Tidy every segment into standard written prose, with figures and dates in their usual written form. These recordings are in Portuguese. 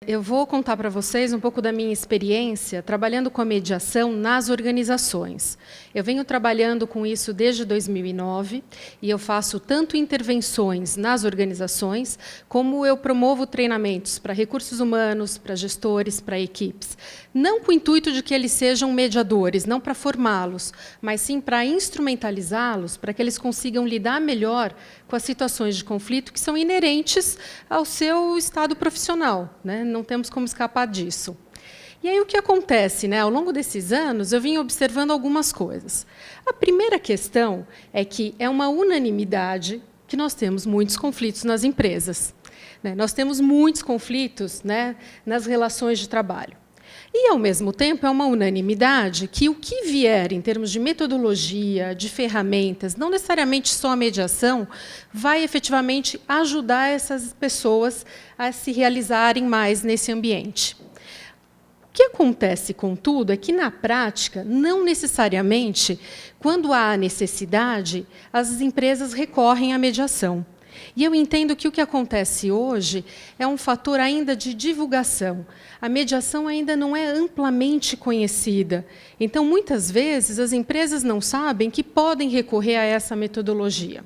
Eu vou contar para vocês um pouco da minha experiência trabalhando com a mediação nas organizações. Eu venho trabalhando com isso desde 2009 e eu faço tanto intervenções nas organizações, como eu promovo treinamentos para recursos humanos, para gestores, para equipes. Não com o intuito de que eles sejam mediadores, não para formá-los, mas sim para instrumentalizá-los, para que eles consigam lidar melhor com as situações de conflito que são inerentes ao seu estado profissional, né? Não temos como escapar disso. E aí o que acontece, né? Ao longo desses anos, eu vim observando algumas coisas. A primeira questão é que é uma unanimidade que nós temos muitos conflitos nas empresas, né? Nós temos muitos conflitos, né, nas relações de trabalho. E, ao mesmo tempo, é uma unanimidade que o que vier em termos de metodologia, de ferramentas, não necessariamente só a mediação, vai efetivamente ajudar essas pessoas a se realizarem mais nesse ambiente. O que acontece, contudo, é que, na prática, não necessariamente, quando há necessidade, as empresas recorrem à mediação. E eu entendo que o que acontece hoje é um fator ainda de divulgação. A mediação ainda não é amplamente conhecida. Então, muitas vezes, as empresas não sabem que podem recorrer a essa metodologia.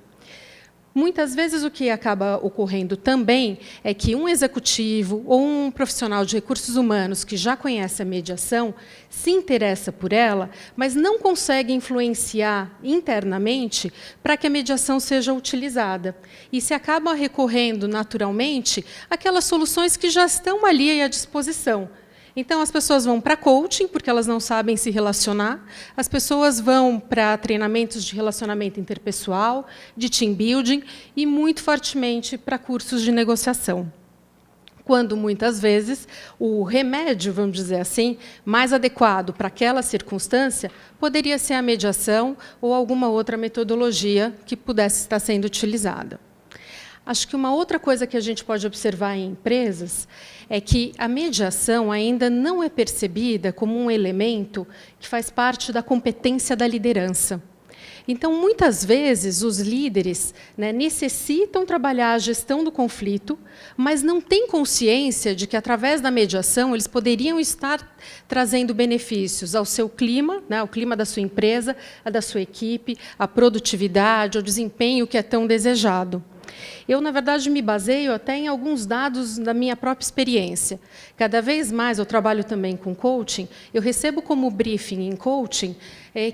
Muitas vezes, o que acaba ocorrendo também é que um executivo ou um profissional de recursos humanos que já conhece a mediação se interessa por ela, mas não consegue influenciar internamente para que a mediação seja utilizada. E se acaba recorrendo, naturalmente, àquelas soluções que já estão ali à disposição. Então, as pessoas vão para coaching, porque elas não sabem se relacionar. As pessoas vão para treinamentos de relacionamento interpessoal, de team building, e, muito fortemente, para cursos de negociação. Quando, muitas vezes, o remédio, vamos dizer assim, mais adequado para aquela circunstância, poderia ser a mediação ou alguma outra metodologia que pudesse estar sendo utilizada. Acho que uma outra coisa que a gente pode observar em empresas é que a mediação ainda não é percebida como um elemento que faz parte da competência da liderança. Então, muitas vezes, os líderes, né, necessitam trabalhar a gestão do conflito, mas não têm consciência de que, através da mediação, eles poderiam estar trazendo benefícios ao seu clima, né, ao clima da sua empresa, a da sua equipe, à produtividade, ao desempenho que é tão desejado. Eu, na verdade, me baseio até em alguns dados da minha própria experiência. Cada vez mais, eu trabalho também com coaching, eu recebo como briefing em coaching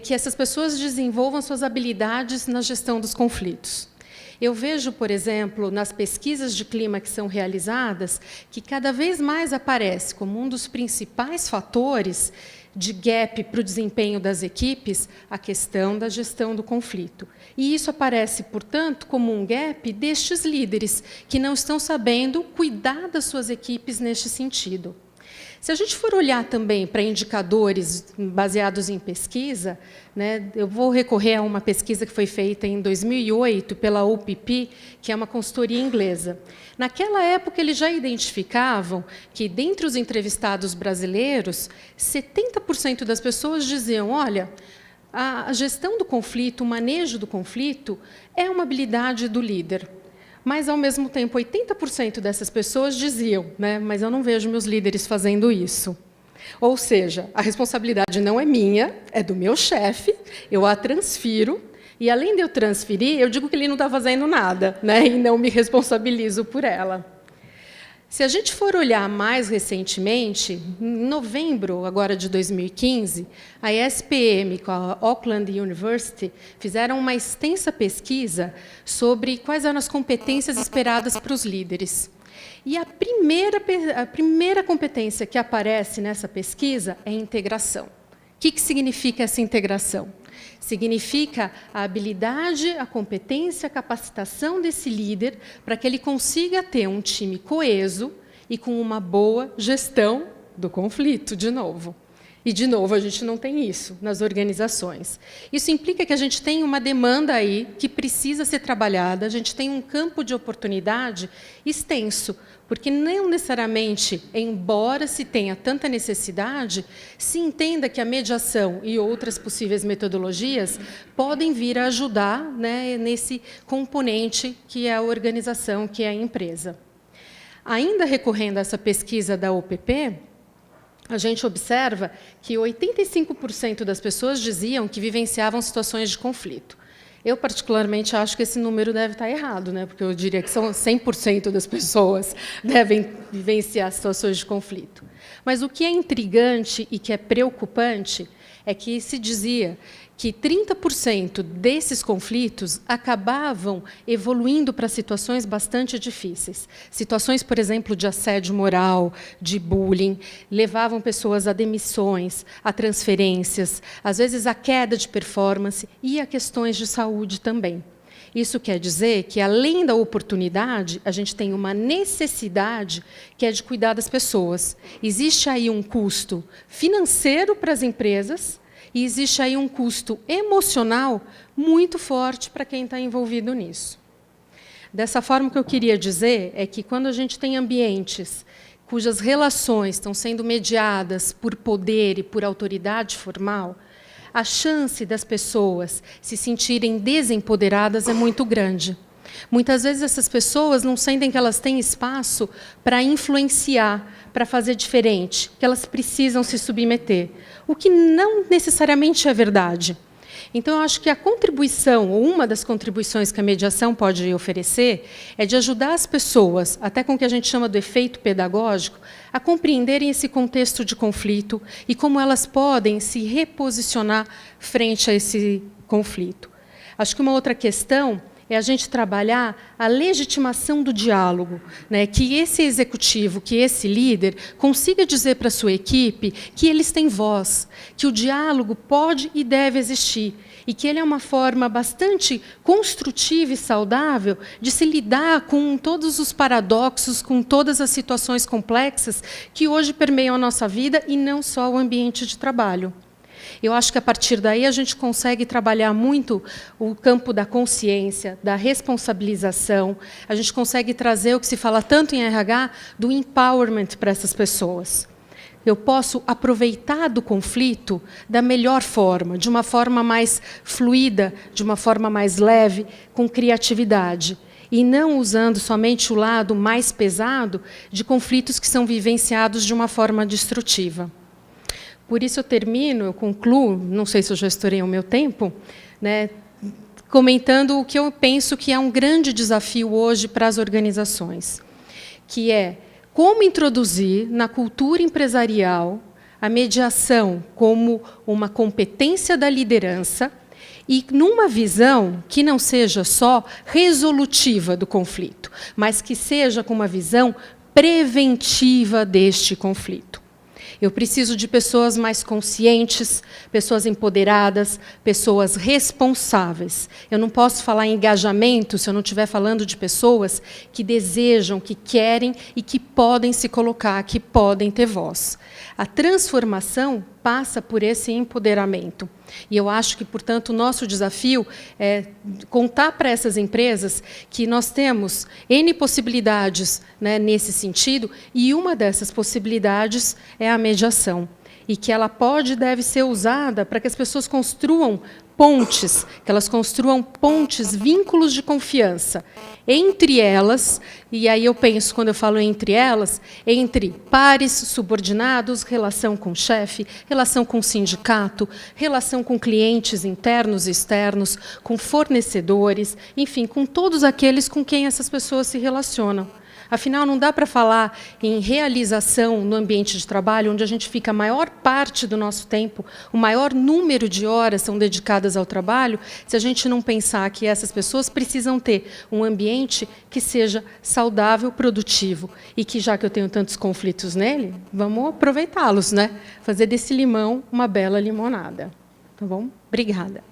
que essas pessoas desenvolvam suas habilidades na gestão dos conflitos. Eu vejo, por exemplo, nas pesquisas de clima que são realizadas, que cada vez mais aparece como um dos principais fatores de gap para o desempenho das equipes a questão da gestão do conflito. E isso aparece, portanto, como um gap destes líderes, que não estão sabendo cuidar das suas equipes neste sentido. Se a gente for olhar também para indicadores baseados em pesquisa, né, eu vou recorrer a uma pesquisa que foi feita em 2008 pela OPP, que é uma consultoria inglesa. Naquela época, eles já identificavam que, dentre os entrevistados brasileiros, 70% das pessoas diziam: olha, a gestão do conflito, o manejo do conflito, é uma habilidade do líder. Mas, ao mesmo tempo, 80% dessas pessoas diziam, né, mas eu não vejo meus líderes fazendo isso. Ou seja, a responsabilidade não é minha, é do meu chefe, eu a transfiro, e, além de eu transferir, eu digo que ele não está fazendo nada, né, e não me responsabilizo por ela. Se a gente for olhar mais recentemente, em novembro agora de 2015, a ESPM, com a Auckland University, fizeram uma extensa pesquisa sobre quais eram as competências esperadas para os líderes. E a primeira competência que aparece nessa pesquisa é a integração. O que significa essa integração? Significa a habilidade, a competência, a capacitação desse líder para que ele consiga ter um time coeso e com uma boa gestão do conflito, de novo. E, de novo, a gente não tem isso nas organizações. Isso implica que a gente tem uma demanda aí que precisa ser trabalhada, a gente tem um campo de oportunidade extenso, porque não necessariamente, embora se tenha tanta necessidade, se entenda que a mediação e outras possíveis metodologias podem vir a ajudar, né, nesse componente que é a organização, que é a empresa. Ainda recorrendo a essa pesquisa da OPP, a gente observa que 85% das pessoas diziam que vivenciavam situações de conflito. Eu, particularmente, acho que esse número deve estar errado, né? Porque eu diria que são 100% das pessoas devem vivenciar situações de conflito. Mas o que é intrigante e que é preocupante é que se dizia que 30% desses conflitos acabavam evoluindo para situações bastante difíceis. Situações, por exemplo, de assédio moral, de bullying, levavam pessoas a demissões, a transferências, às vezes a queda de performance e a questões de saúde também. Isso quer dizer que, além da oportunidade, a gente tem uma necessidade que é de cuidar das pessoas. Existe aí um custo financeiro para as empresas, e existe aí um custo emocional muito forte para quem está envolvido nisso. Dessa forma, o que eu queria dizer é que, quando a gente tem ambientes cujas relações estão sendo mediadas por poder e por autoridade formal, a chance das pessoas se sentirem desempoderadas é muito grande. Muitas vezes essas pessoas não sentem que elas têm espaço para influenciar, para fazer diferente, que elas precisam se submeter, o que não necessariamente é verdade. Então, eu acho que a contribuição, ou uma das contribuições que a mediação pode oferecer, é de ajudar as pessoas, até com o que a gente chama do efeito pedagógico, a compreenderem esse contexto de conflito e como elas podem se reposicionar frente a esse conflito. Acho que uma outra questão é a gente trabalhar a legitimação do diálogo, né? Que esse executivo, que esse líder, consiga dizer para a sua equipe que eles têm voz, que o diálogo pode e deve existir, e que ele é uma forma bastante construtiva e saudável de se lidar com todos os paradoxos, com todas as situações complexas que hoje permeiam a nossa vida e não só o ambiente de trabalho. Eu acho que, a partir daí, a gente consegue trabalhar muito o campo da consciência, da responsabilização. A gente consegue trazer o que se fala tanto em RH, do empowerment para essas pessoas. Eu posso aproveitar do conflito da melhor forma, de uma forma mais fluida, de uma forma mais leve, com criatividade, e não usando somente o lado mais pesado de conflitos que são vivenciados de uma forma destrutiva. Por isso eu concluo, não sei se eu já estourei o meu tempo, né, comentando o que eu penso que é um grande desafio hoje para as organizações, que é como introduzir na cultura empresarial a mediação como uma competência da liderança e numa visão que não seja só resolutiva do conflito, mas que seja com uma visão preventiva deste conflito. Eu preciso de pessoas mais conscientes, pessoas empoderadas, pessoas responsáveis. Eu não posso falar em engajamento se eu não estiver falando de pessoas que desejam, que querem e que podem se colocar, que podem ter voz. A transformação passa por esse empoderamento. E eu acho que, portanto, o nosso desafio é contar para essas empresas que nós temos N possibilidades, né, nesse sentido, e uma dessas possibilidades é a mediação. E que ela pode e deve ser usada para que as pessoas construam pontes, que elas construam pontes, vínculos de confiança entre elas, e aí eu penso, quando eu falo entre elas, entre pares, subordinados, relação com o chefe, relação com o sindicato, relação com clientes internos e externos, com fornecedores, enfim, com todos aqueles com quem essas pessoas se relacionam. Afinal, não dá para falar em realização no ambiente de trabalho, onde a gente fica a maior parte do nosso tempo, o maior número de horas são dedicadas ao trabalho, se a gente não pensar que essas pessoas precisam ter um ambiente que seja saudável, produtivo, e que, já que eu tenho tantos conflitos nele, vamos aproveitá-los, né? Fazer desse limão uma bela limonada. Tá bom? Obrigada.